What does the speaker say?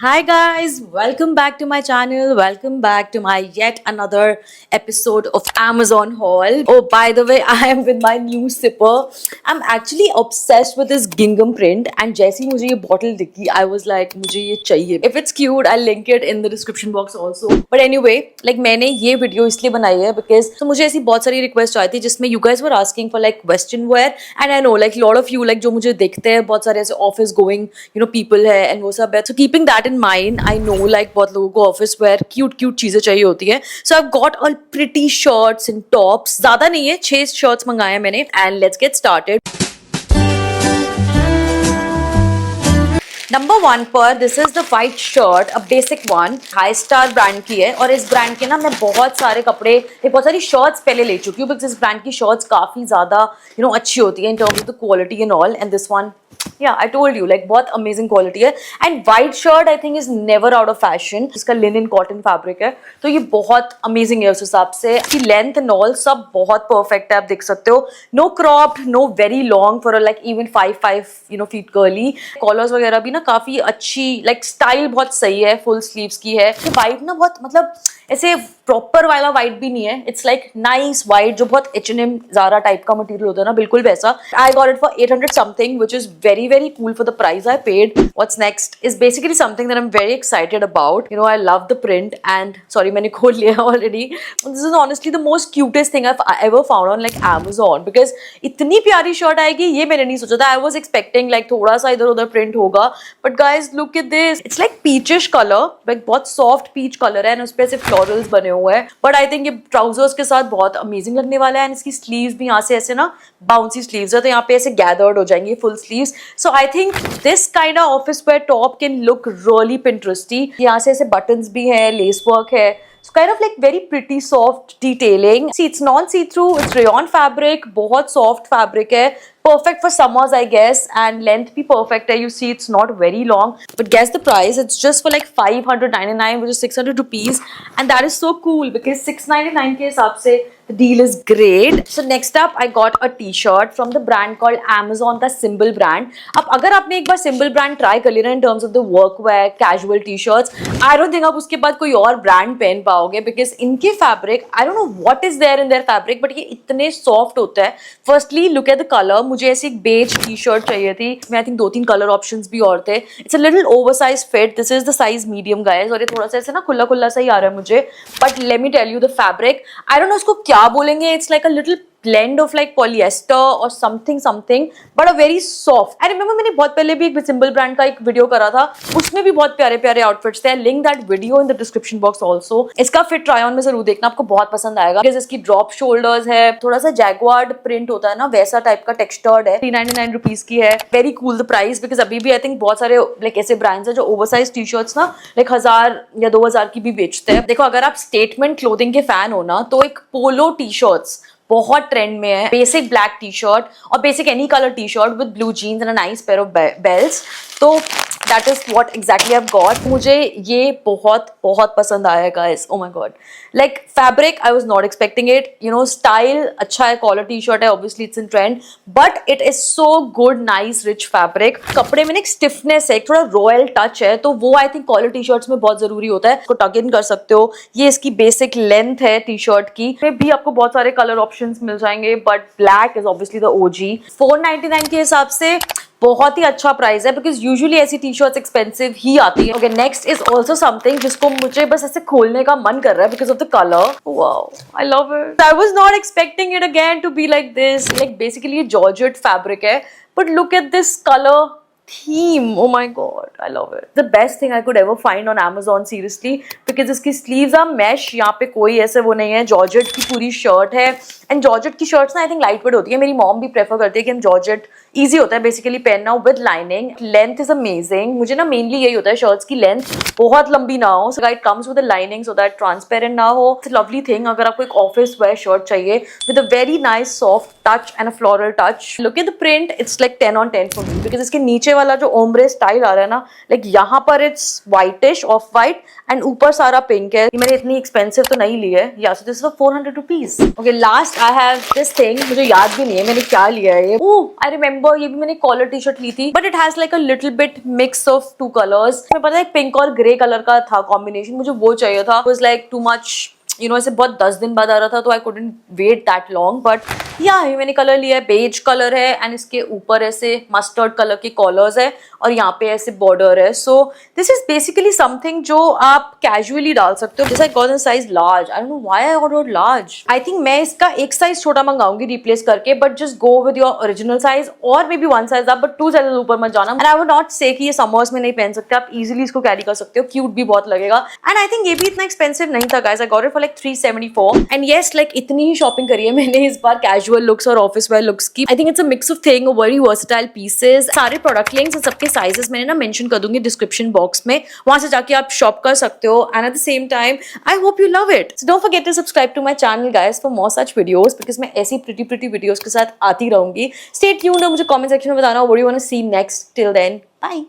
Hi guys, welcome back to my channel. Welcome back to my yet another episode of Amazon haul. Oh, by the way, I am with my new sipper. I'm actually obsessed with this gingham print and जैसी मुझे ये bottle दिखी, I was like मुझे ये चाहिए. If it's cute, I'll link it in the description box also. But anyway, like मैंने ये video इसलिए बनाई है because तो मुझे ऐसी बहुत सारी request आई थी जिसमें you guys were asking for like western wear and I know like lot of you like जो मुझे देखते हैं बहुत सारे ऐसे office going people है and वो सब है. So keeping that in mind, I know like बहुत लोगों को ऑफिस वेयर क्यूट चीजें चाहिए होती है. So I got a pretty shirts and tops. ज्यादा नहीं है, 6 शर्ट्स मंगाए हैं मैंने and let's get started. Number 1 पर this is the white shirt, a basic one, high star brand की है. और इस ब्रांड के ना मैं बहुत सारे कपड़े, बहुत सारी शर्ट्स पहले ले चुकी हूँ बिकॉज इस ब्रांड की शर्ट्स काफी ज्यादा अच्छी होती है in terms of the quality and all. And this one, yeah, I told you like बहुत amazing quality है. and white shirt I think is never out of fashion. इसका linen cotton fabric है तो ये बहुत amazing है उस हिसाब से. इसकी length and all सब बहुत perfect है, आप देख सकते हो. no cropped, no very long for a like even 5 feet curly. collars वगैरह भी ना काफी अच्छी, like style बहुत सही है, full sleeves की है. white ना बहुत मतलब ऐसे प्रॉपर वाला व्हाइट भी नहीं है. इट्स लाइक नाइस व्हाइट जो बहुत H&M ज़ारा टाइप का मटेरियल होता है ना, बिल्कुल वैसा. I got it for 800 something which is very cool for the price I paid. What's next is basically something that I'm very excited about. I love the print and sorry मैंने खोल लिया already. This is honestly the most cutest thing I've ever found on like Amazon because इतनी प्यारी shirt आएगी ये मैंने नहीं सोचा था. I was expecting like थोड़ा सा इधर उधर प्रिंट होगा but guys look at this. It's like peachish color, like बहुत soft peach color है and उस पे ऐसे florals बने हुए हैं. But I think ये trousers के साथ बहुत amazing लगने वाला है. and इसकी sleeves भी यहाँ से ऐसे ना bouncy sleeves है तो यहाँ पे ऐसे gathered हो जाएंगे full sleeves. So I think this kind of office wear top can look really Pinteresty. यहाँ से ऐसे buttons भी है, lace work है. It's kind of like very pretty soft detailing. See, it's non-see-through, it's rayon fabric, बहुत soft fabric है. Perfect for summers I guess and length भी perfect है. You see it's not very long but guess the price. It's just for like 599 which is 600 rupees and that is so cool because 699 के हिसाब से the deal is great. So next up I got a t-shirt from the brand called Amazon का Symbol brand. अब अगर आपने एक बार Symbol brand try कर लिया in terms of the workwear casual t-shirts, I don't think आप उसके बाद कोई और brand पहन पाओगे because इनके fabric, I don't know what is there in their fabric but ये इतने soft होता है. Firstly look at the color. मुझे ऐसी एक बेज टी शर्ट चाहिए थी. इसमें आई थिंक 2-3 कलर ऑप्शंस भी और थे. It's a little oversize fit. This is the size medium guys और ये थोड़ा सा ऐसे ना खुला खुला सा ही आ रहा है मुझे. But let me tell you the fabric, I don't know उसको क्या बोलेंगे. It's like a little blend of like polyester or something but a very soft. I remember मैंने बहुत पहले भी एक Symbol brand का एक वीडियो करा था, उसमें भी बहुत प्यारे प्यारे आउटफिट्स थे. Link that video in the description box also. इसका फिट ट्राई ऑन में जरूर देखना, आपको बहुत पसंद आएगा. इसकी ड्रॉप शोल्डर्स है, थोड़ा सा जैगवार्ड प्रिंट होता है ना वैसा टाइप का टेक्सचर्ड है. 399 रुपीज की है. Very cool the price because अभी भी आई थिंक बहुत सारे लाइक ऐसे ब्रांड्स है जो ओवरसाइज टी शर्ट्स ना लाइक 1000 या 2000 की भी बेचते हैं. देखो अगर आप स्टेटमेंट क्लोथिंग के फैन हो ना तो एक पोलो टी शर्ट्स बहुत ट्रेंड में है. बेसिक ब्लैक टी शर्ट और basic any colour T shirt with blue jeans and a nice pair of belts. तो that is what exactly I have got. मुझे ये बहुत पसंद आया guys. Oh my God, like fabric I was not expecting it. Style अच्छा है, collar T shirt है, obviously it's in trend but it is so good, nice rich fabric. कपड़े में एक स्टिफनेस है, एक थोड़ा रॉयल टच है तो वो I think collar T shirts में बहुत जरूरी होता है. इसको टक इन कर सकते हो. ये इसकी बेसिक लेंथ है टी शर्ट की. में भी आपको बहुत सारे कलर ऑप्शंस मिल जाएंगे but black is obviously the OG. 499 के हिसाब से बहुत ही अच्छा प्राइस है बिकॉज यूजुअली ऐसी टी शर्ट्स एक्सपेंसिव ही आती है. Okay, next is also something जिसको मुझे बस ऐसे खोलने का मन कर रहा है because of the colour. Wow, I love it. I was not expecting it again to be like this. Like basically ये जॉर्जेट फैब्रिक है but look at this colour theme. Oh my god, I love it. The best thing I could ever find on Amazon seriously because इसकी sleeves are mesh. यहाँ पे कोई ऐसे वो नहीं है. जॉर्जेट की पूरी शर्ट है एंड जॉर्जेट की शर्ट्स ना आई थिंक लाइट वेट होती है. मेरी मॉम भी प्रेफर करती है कि हम जॉर्जेट ईजी होता है बेसिकली पहनना with lining. Length is amazing. मुझे ना मेनली यही होता है शर्ट्स की लेंथ बहुत लंबी ना हो. So it comes with a lining so that transparent ना हो. इट्स अ लवली थिंग अगर आपको एक ऑफिस वेयर शर्ट चाहिए with a very nice soft touch and a floral touch. Look at the print, it's like 10 on 10 for me because इसके नीचे वाला जो ओम्ब्रे स्टाइल आ रहा है ना, लाइक यहाँ पर it's whitish of white and ऊपर सारा पिंक है. मैंने इतनी एक्सपेंसिव तो नहीं ली है. या सो this is 400 rupees. Okay, last I have this thing. मुझे याद भी नहीं है मैंने क्या लिया है ये. ओह, आई रिमेंबर रिमेम्बर ये भी मैंने कॉलर टी शर्ट ली थी, but it has like a little bit mix of 2 colours. मैं पता है पिंक और ग्रे कलर का था कॉम्बिनेशन, मुझे वो चाहिए था। Was like too much, you know, ऐसे बहुत 10 दिन बाद आ रहा था तो I couldn't wait that long. But yeah ये मैंने कलर लिया है, बेज कलर है एंड इसके ऊपर ऐसे मस्टर्ड कलर के कॉलर्स है और यहाँ पे ऐसे बॉर्डर है। So this is basically something जो आप कैजुअली डाल सकते हो। जैसे I got in size large, I don't know why I ordered large. I think मैं इसका एक साइज छोटा मंगाऊंगी रिप्लेस करके, but just go with your original size और maybe 1 size up, but 2 size ऊपर मत जाना। एंड आई वुड नॉट से कि ये समर्स में नहीं पहन सकते, आप इजीली इसको कैरी कर सकते हो, क्यूट भी बहुत लगेगा। एंड आई थिंक ये भी इतना एक्सपेंसिव नहीं था guys, I got it for like 374। And yes, like इतनी ही शॉपिंग करी है मैंने इस बार कैजुअल लुक्स और ऑफिस वेयर लुक्स की। I think it's a mix of thing, very versatile pieces. सारे प्रोडक्ट लिंक्स और सबके साइजेस मैंने ना मेंशन कर दूंगी डिस्क्रिप्शन बॉक्स में, वहां से जाके आप शॉप कर सकते हो। And at the same time I hope you love it. So don't forget to subscribe to my channel guys for more such videos, because मैं ऐसी प्रिटी वीडियोस के साथ आती रहूंगी। स्टे ट्यून्ड और मुझे कमेंट सेक्शन में बताना what you want to see next. Till then, bye.